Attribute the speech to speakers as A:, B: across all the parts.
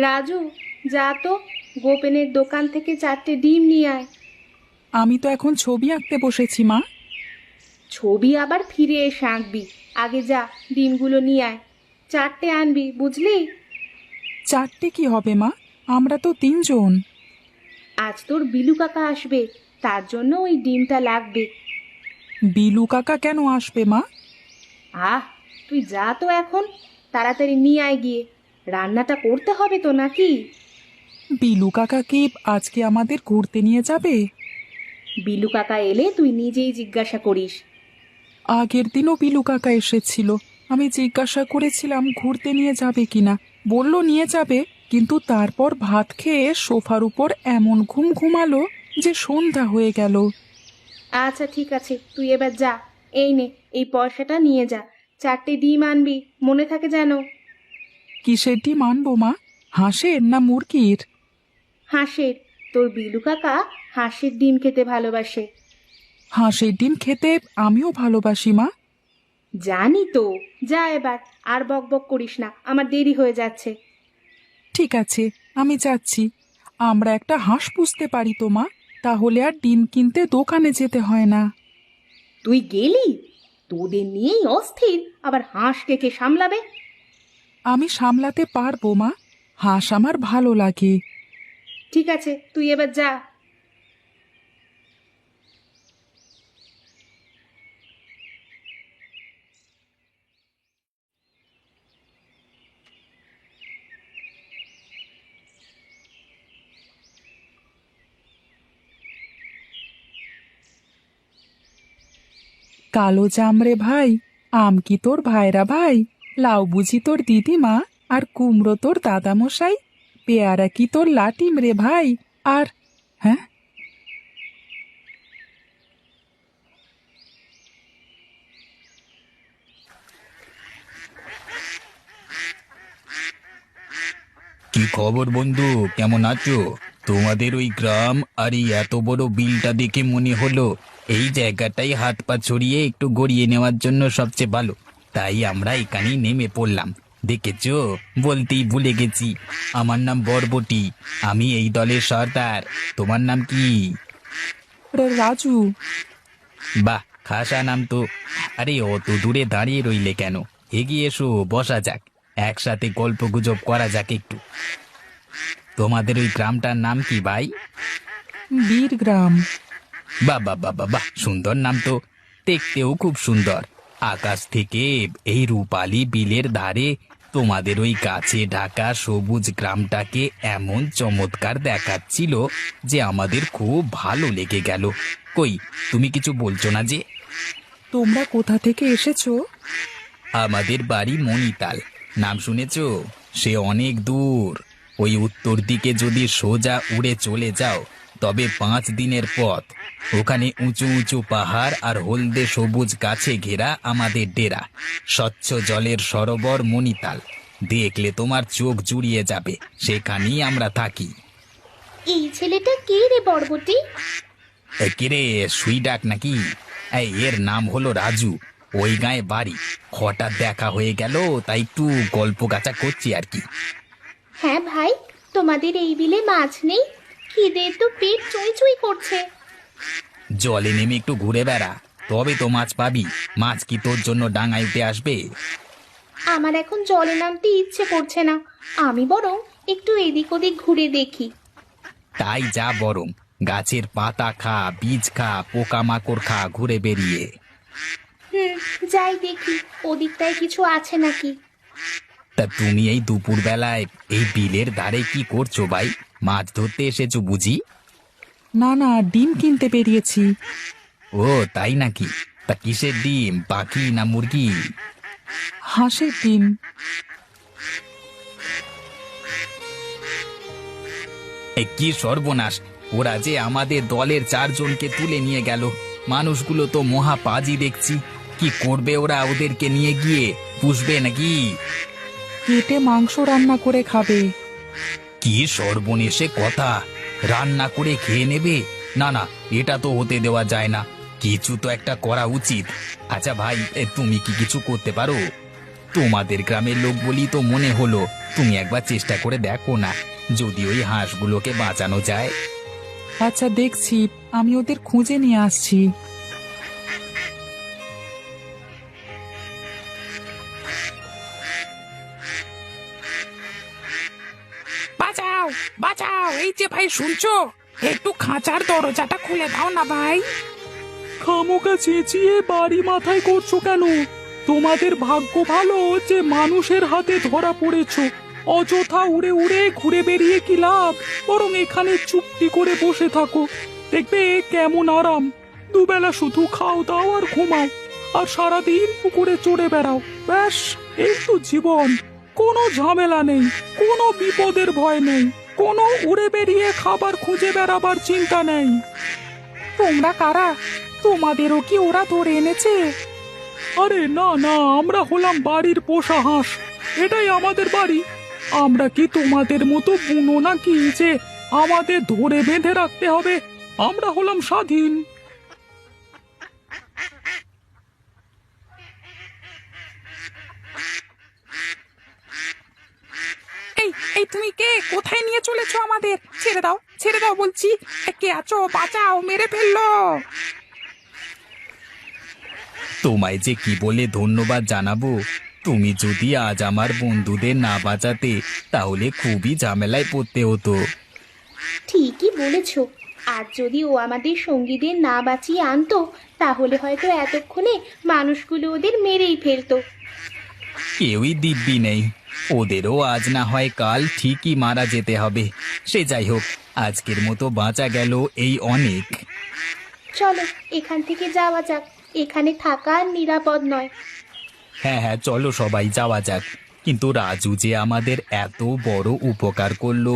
A: রাজু, যা তো গোপেনের দোকান থেকে 4টে ডিম নিয়ে আয়।
B: আমি তো এখন ছবি আঁকতে বসেছি মা।
A: ছবি আবার ফিরে এসে আঁকবি, আগে যা ডিমগুলো নিয়ে আয়। 4টে আনবি, বুঝলি?
B: 4টে কি হবে মা? আমরা তো 3 জন।
A: আজ তোর বিলু কাকা আসবে, তার জন্য ওই ডিমটা লাগবে।
B: বিলু কাকা কেন আসবে মা?
A: আহ, তুই যা তো এখন, তাড়াতাড়ি নিয়ে আয় গিয়ে। রান্নাটা করতে হবে তো নাকি?
B: বিলু কাকা কি আজকে আমাদের ঘুরতে নিয়ে যাবে?
A: বিলু কাকা এলে তুই নিজেই জিজ্ঞাসা করিস।
B: আগের দিনও বিলু কাকা এসেছিল। আমি জিজ্ঞাসা করেছিলাম ঘুরতে নিয়ে যাবে কিনা। বলল নিয়ে যাবে, কিন্তু তারপর ভাত খেয়ে সোফার উপর এমন ঘুম ঘুমালো যে সন্ধ্যা হয়ে গেল।
A: আচ্ছা ঠিক আছে, তুই এবার যা। এই নে, এই পয়সাটা নিয়ে যা। 4টে ডিম আনবি, মনে থাকে যেন।
B: কিসের ডিম আনবো মা? হাঁসের না মুরগির?
A: হাঁসের। তোর বিলু কাকা হাঁসের ডিম খেতে ভালোবাসে।
B: হাঁসের ডিম খেতে আমিও ভালোবাসি মা।
A: জানি তো। যা এবার, আর বকবক করিস না, আমার দেরি হয়ে যাচ্ছে।
B: ঠিক আছে, আমি যাচ্ছি। আমরা একটা হাঁস পুষতে পারি তো মা, তাহলে আর ডিম কিনতে দোকানে যেতে হয় না।
A: তুই গেলি? তোদের নিয়েই অস্থির, আবার হাঁসকে কে সামলাবে?
B: আমি সামলাতে পারবো মা, হাঁস আমার ভালো লাগে।
A: ঠিক আছে, তুই এবার যা।
B: কালো জাম রে ভাই, আম কি তোর ভাইরা ভাই? লাউ বুঝি তোর দিদিমা, আর কুমড়ো তোর দাদামশাই? পেয়ারা কি তোর লাটিম রে ভাই? আর হ্যাঁ,
C: কি খবর বন্ধু, কেমন আছো? তোমাদের ওই গ্রাম আর এই এত বড় বিলটা দেখে মনে হলো এই জায়গাটাই হাত পা ছড়িয়ে একটু গড়িয়ে নেওয়ার জন্য সবচেয়ে ভালো। তাই আমরা এখানেই নেমে পড়লাম। দেখেছো, বলতেই ভুলে গেছি, আমার নাম বরবটি। আমি এই দলের সর্দার। তোমার নাম কি?
B: রাজু।
C: বাহ, খাসা নাম তো। আরে অত দূরে দাঁড়িয়ে রইলে কেন? এগিয়ে এসো, বসা যাক, একসাথে গল্প গুজব করা যাক একটু। তোমাদের ওই গ্রামটার নাম কি ভাই?
B: বীরগ্রাম।
C: বাহ বাহ বাহ বাহ বাহ, সুন্দর নাম তো। দেখতেও খুব সুন্দর। আকাশ থেকে এই রূপালী বিলের ধারে তোমাদের ওই গাছে ঢাকা সবুজ গ্রামটাকে এমন চমৎকার দেখাচ্ছিল যে আমাদের খুব ভালো লেগে গেল। কই, তুমি কিছু বলছো না যে?
B: তোমরা কোথা থেকে এসেছো?
C: আমাদের বাড়ি মণিতাল, নাম শুনেছো? সে অনেক দূর। ওই উত্তর দিকে যদি সোজা উড়ে চলে যাও, তবে 5 দিনের পথ। ওখানে উঁচু উঁচু পাহাড় আর হলদে সবুজ গাছে ঘেরা আমাদের ডেরা। স্বচ্ছ জলের সরোবর মণিতাল, দেখলে তোমার চোখ জুড়িয়ে যাবে। সেখানেই আমরা থাকি।
A: এই ছেলেটা কে রে বরবটি?
C: কিরে, সুই ডাক নাকি? এর নাম হলো রাজু। ওই গায়ে বাড়ি। হঠাৎ দেখা হয়ে গেল, তাই একটু গল্প গাছা করছি আর কি।
A: হ্যাঁ ভাই, তোমাদের এই বিলে মাছ নেই? খিদে তো পেট চুই চুই করছে।
C: জলে নেমে একটু ঘুরে বেড়া, তবে তো মাছ পাবি। মাছ কি তোর জন্য ডাঙায় উঠে আসবে?
A: আমার এখন জলে নামতে ইচ্ছে করছে না, আমি বরং একটু এদিক ওদিক ঘুরে দেখি।
C: তাই যা বরং, গাছের পাতা খা, বীজ খা, পোকামাকড় খা ঘুরে বেরিয়ে।
A: হুম, যাই দেখি ওদিকটায় কিছু আছে নাকি।
C: তা তুমি এই দুপুর বেলায় এই বিলের ধারে কি করছো ভাই? মাছ ধরতে এসেছো বুঝি?
B: না না, ডিম কিনতে বেরিয়েছি।
C: ও তাই নাকি? তা কিসের ডিম, পাখি না মুরগি?
B: হাঁসের ডিম।
C: কি সর্বনাশ! ওরা যে আমাদের দলের 4 জনকে তুলে নিয়ে গেল। মানুষগুলো তো মহা পাজি দেখছি। কি করবে ওরা ওদেরকে নিয়ে গিয়ে? পুষবে নাকি?
B: কেটে মাংস রান্না করে খাবে।
C: কি সর্বনেশে কথা! রান্না করে খেয়ে নেবে? না না, এটা তো হতে দেওয়া যায় না। কিছু তো একটা করা উচিত। আচ্ছা ভাই, তুমি কি কিছু করতে পারো? তোমাদের গ্রামের লোক বলি তো মনে হলো। তুমি একবার চেষ্টা করে দেখো না, যদি ওই হাঁসগুলোকে বাঁচানো যায়।
B: আচ্ছা দেখছি, আমি ওদের খুঁজে নিয়ে আসছি।
D: বাঁচাও, বাঁচাও! এই যে ভাই, শুনছো? একটু খাঁচার দরজাটা খুলে দাও না ভাই।
B: খামোকা চেঁচিয়ে বাড়ি মাথায় করছো কেন? তোমাদের ভাগ্য ভালো যে মানুষের হাতে ধরা পড়েছ। অযথা উড়ে উড়ে ঘুরে বেরিয়ে কি লাভ? বরং এখানে চুপটি করে বসে থাকো, দেখবে কেমন আরাম। দুবেলা শুধু খাও দাও আর ঘুমাও, আর সারাদিন পুকুরে চড়ে বেড়াও। ব্যাস, এই তো জীবন। কোনো ঝামেলা নেই, কোনো বিপদের ভয় নেই, কোনো উড়ে বেরিয়ে খাবার খুঁজে বেড়াবার চিন্তা নেই। তোমরা কারা? তোমাদেরও কি ওরা ধরে এনেছে? আরে না না, আমরা হলাম বাড়ির পোষা হাঁস। এটাই আমাদের বাড়ি। আমরা কি তোমাদের মতো বুনো নাকি যে আমাদের ধরে বেঁধে রাখতে হবে? আমরা হলাম স্বাধীন।
D: এই এই তুমি কে? কোথায় নিয়ে চলেছো আমাদের? ছেড়ে দাও, ছেড়ে দাও বলছি। কে আছো? বাঁচাও, মেরে ফেললো।
C: তোমায় যে কি বলে ধন্যবাদ জানাবো। তুমি যদি আজ আমার বন্ধুদের না বাঁচাতে, তাহলে খুবই ঝামেলায় পড়তে হতো।
A: ঠিকই বলেছ। আর যদি ও আমাদের সঙ্গীদের না বাঁচিয়ে আনতো, তাহলে হয়তো এতক্ষণে মানুষগুলো ওদের মেরেই ফেলতো।
C: কেউই দিব্যি নেই, ওদেরও আজ না হয় কাল ঠিকই মারা যেতে হবে। সে যাই হোক, আজকের মতো বাঁচা গেল এই অনেক।
A: চলো এখান থেকে যাওয়া যাক, এখানে থাকা আর নিরাপদ নয়।
C: হ্যাঁ হ্যাঁ, চলো সবাই যাওয়া যাক। কিন্তু রাজু যে আমাদের এত বড় উপকার করলো,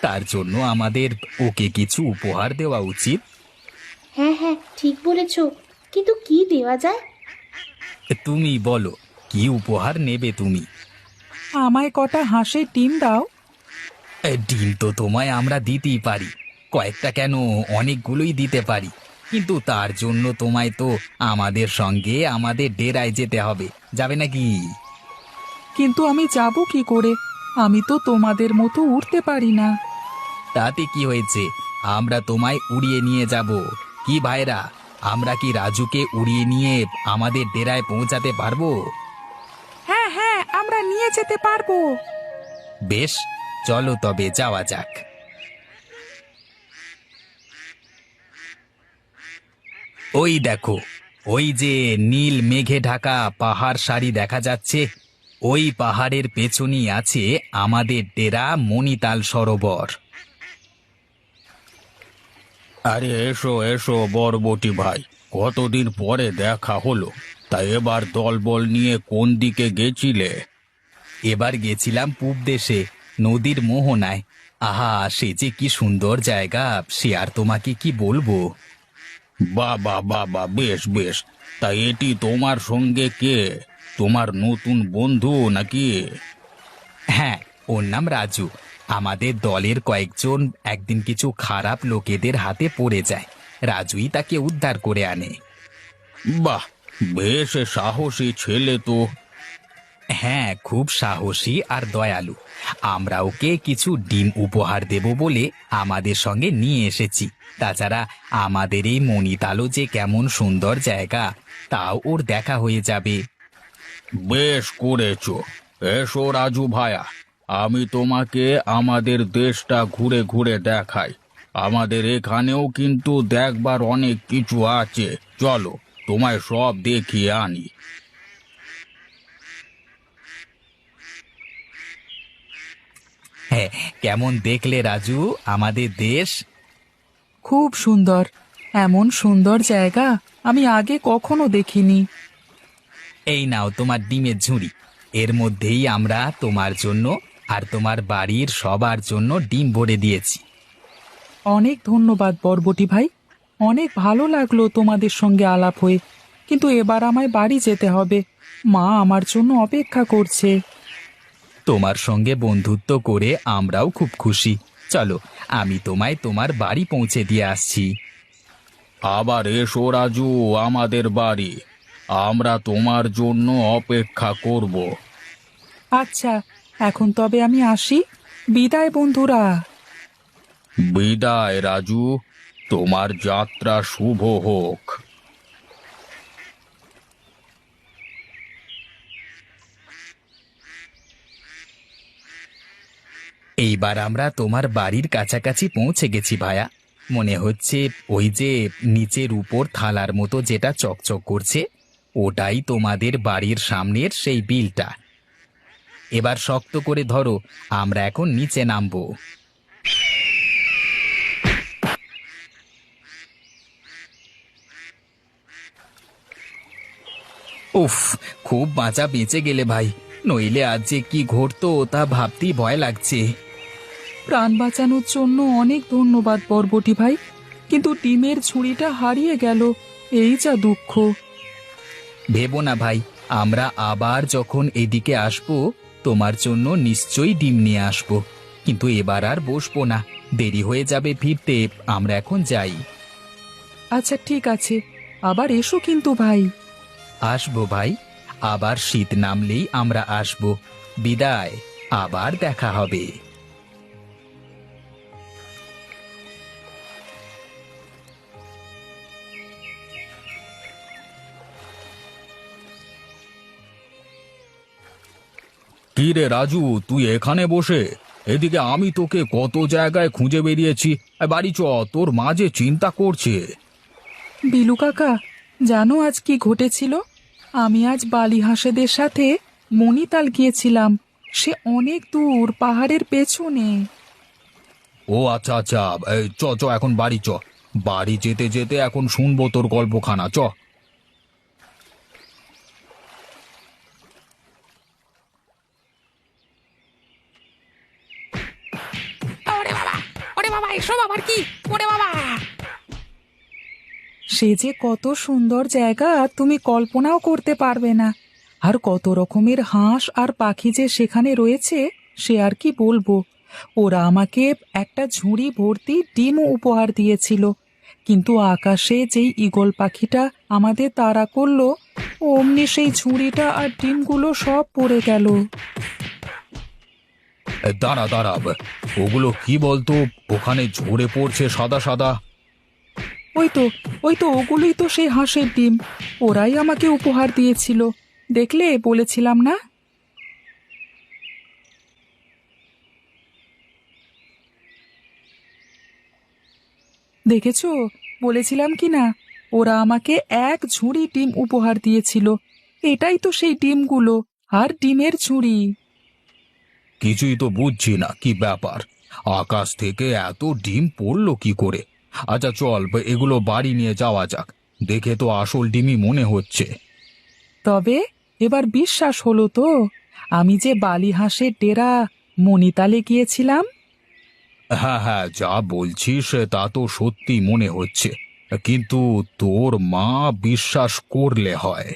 C: তার জন্য আমাদের ওকে কিছু উপহার দেওয়া উচিত।
A: হ্যাঁ হ্যাঁ, ঠিক বলেছ। কিন্তু কি দেওয়া যায়?
C: তুমি বলো, কি উপহার নেবে তুমি?
B: আমায় কটা হাঁসের ডিম দাও।
C: ডিম তো তোমায় আমরা দিতেই পারি, কয়েকটা কেন, অনেকগুলোই দিতে পারি। কিন্তু তার জন্য তোমায় তো আমাদের সঙ্গে আমাদের ডেরায় যেতে হবে, যাবে নাকি?
B: কিন্তু আমি যাব কি করে? আমি তো তোমাদের মতো উঠতে পারি না।
C: তাতে কি হয়েছে, আমরা তোমায় উড়িয়ে নিয়ে যাব। কি ভাইরা, আমরা কি রাজুকে উড়িয়ে নিয়ে আমাদের ডেরায় পৌঁছাতে পারবো?
D: হ্যাঁ হ্যাঁ, আমরা নিয়ে যেতে পারবো।
C: বেশ, চলো তবে যাওয়া যাক। ওই দেখো, ওই যে নীল মেঘে ঢাকা পাহাড় সারি দেখা যাচ্ছে, ওই পাহাড়ের পেছনই আছে আমাদের ডেরা মণিতাল সরোবর।
E: আরে এসো এসো বরবটি ভাই, কতদিন পরে দেখা হলো। তা এবার দলবল নিয়ে কোন দিকে গেছিলে?
C: এবার গেছিলাম পূব দেশে, নদীর মোহনায়। আহা, সে যে কি সুন্দর জায়গা, সে আর তোমাকে কি বলবো।
E: বাবা বাবা, বেশ বেশ। তা এটি তোমার সঙ্গে কে? তোমার নতুন বন্ধু নাকি?
C: হ্যাঁ, ওর নাম রাজু। আমাদের দলের কয়েকজন একদিন কিছু খারাপ লোকেদের হাতে পড়ে যায়, রাজুই তাকে উদ্ধার করে আনে।
E: বাহ, বেশ সাহসী ছেলে তো।
C: হ্যাঁ, খুব সাহসী আর দয়ালু। আমরা ওকে কিছু ডিম উপহার দেব বলে আমাদের সঙ্গে নিয়ে এসেছি। তাছাড়া আমাদের এই মণিতালও যে কেমন সুন্দর জায়গা, তাও ওর দেখা হয়ে যাবে।
E: বেশ করেছো। এসো রাজু ভায়া, আমি তোমাকে আমাদের দেশটা ঘুরে ঘুরে দেখাই। আমাদের এখানেও কিন্তু দেখবার অনেক কিছু আছে। চলো, তোমায় সব দেখিয়ে আনি।
C: হ্যাঁ, কেমন দেখলে রাজু আমাদের দেশ?
B: খুব সুন্দর। এমন সুন্দর জায়গা আমি আগে কখনো দেখিনি।
C: এই নাও তোমার ডিমের ঝুড়ি, এর মধ্যেই আমরা তোমার জন্য আর তোমার বাড়ির সবার জন্য ডিম ভরে দিয়েছি।
B: অনেক ধন্যবাদ বরবটি ভাই, অনেক ভালো লাগলো তোমাদের সঙ্গে আলাপ হয়ে। কিন্তু এবার আমায় বাড়ি যেতে হবে, মা আমার জন্য অপেক্ষা করছে।
C: তোমার সঙ্গে বন্ধুত্ব করে আমরাও খুব খুশি। চলো, আমি তোমায় তোমার বাড়ি পৌঁছে দিয়ে আসছি।
E: আবার এসো রাজু আমাদের বাড়ি, আমরা তোমার জন্য অপেক্ষা করব।
B: আচ্ছা, এখন তবে আমি আসি। বিদায় বন্ধুরা।
E: বিদায় রাজু, তোমার যাত্রা শুভ হোক।
C: এইবার আমরা তোমার বাড়ির কাছাকাছি পৌঁছে গেছি ভায়া। মনে হচ্ছে ওই যে নিচের উপর থালার মতো যেটা চকচক করছে, ওটাই তোমাদের বাড়ির সামনের সেই বিলটা। এবার শক্ত করে ধরো, আমরা এখন নিচে নামবো। উফ, খুব বাঁচা বেঁচে গেলে ভাই, নইলে আজ যে কি ঘটতো তা ভাবতেই ভয় লাগছে।
B: প্রাণ বাঁচানোর জন্য অনেক ধন্যবাদ বরবটি ভাই, কিন্তু ডিমের ঝুড়িটা হারিয়ে গেল, এই যা দুঃখ।
C: ভেবো না ভাই, আমরা আবার যখন এদিকে আসবো তোমার জন্য নিশ্চয়ই ডিম নিয়ে আসবো। কিন্তু এবার আর বসবো না, দেরি হয়ে যাবে ফিরতে, আমরা এখন যাই।
B: আচ্ছা ঠিক আছে, আবার এসো কিন্তু ভাই।
C: আসবো ভাই, আবার শীত নামলেই আমরা আসবো। বিদায়, আবার দেখা হবে।
E: কি রে রাজু, তুই এখানে বসে? এদিকে আমি তোকে কত জায়গায় খুঁজে বেরিয়েছি। বাড়ি চ, তোর মা যে চিন্তা করছে।
B: বিলু কাকা, জানো আজ কি ঘটেছিল? আমি আজ বালি হাঁসেদের সাথে মণিতাল গিয়েছিলাম। সে অনেক দূর, পাহাড়ের পেছনে।
E: ও আচ্ছা আচ্ছা, এই চ চ, এখন বাড়ি চ। বাড়ি যেতে যেতে এখন শুনবো তোর গল্পখানা, চ।
D: ওরে বাবা, ওরে বাবা, এসব আবার কি? ওরে বাবা!
B: সে যে কত সুন্দর জায়গা তুমি কল্পনাও করতে পারবে না। আর কত রকমের হাঁস আর পাখি যে সেখানে রয়েছে সে আর কি বলবো। ওরা আমাকে একটা ঝুড়ি ভর্তি ডিমও উপহার দিয়েছিল, কিন্তু আকাশে যেই ঈগল পাখিটা আমাদের তাড়া করলো, অমনি সেই ঝুড়িটা আর ডিমগুলো সব পড়ে গেল।
E: দাঁড়া দাঁড়া, ওগুলো কি বলতো? ওখানে ঝরে পড়ছে সাদা সাদা।
B: ওই তো, ওই তো, ওগুলোই তো সেই হাঁসের ডিম। ওরাই আমাকে উপহার দিয়েছিল, দেখলে বলেছিলাম না। দেখেছো, বলেছিলাম কি না? ওরা আমাকে এক ঝুড়ি ডিম উপহার দিয়েছিল। এটাই তো সেই ডিমগুলো, আর ডিমের ঝুড়ি।
E: কিছুই তো বুঝছি না কি ব্যাপার, আকাশ থেকে এত ডিম পড়লো কি করে? আচ্ছা চল, এগুলো বাড়ি নিয়ে যাওয়া যাক। দেখে তো আসল ডিমই মনে হচ্ছে।
B: তবে এবার বিশ্বাস হলো তো, আমি যে বালি হাঁসের ডেরা মণিতালে গিয়েছিলাম।
E: হ্যাঁ হ্যাঁ, যা বলছিস তা তো সত্যি মনে হচ্ছে, কিন্তু তোর মা বিশ্বাস করলে হয়।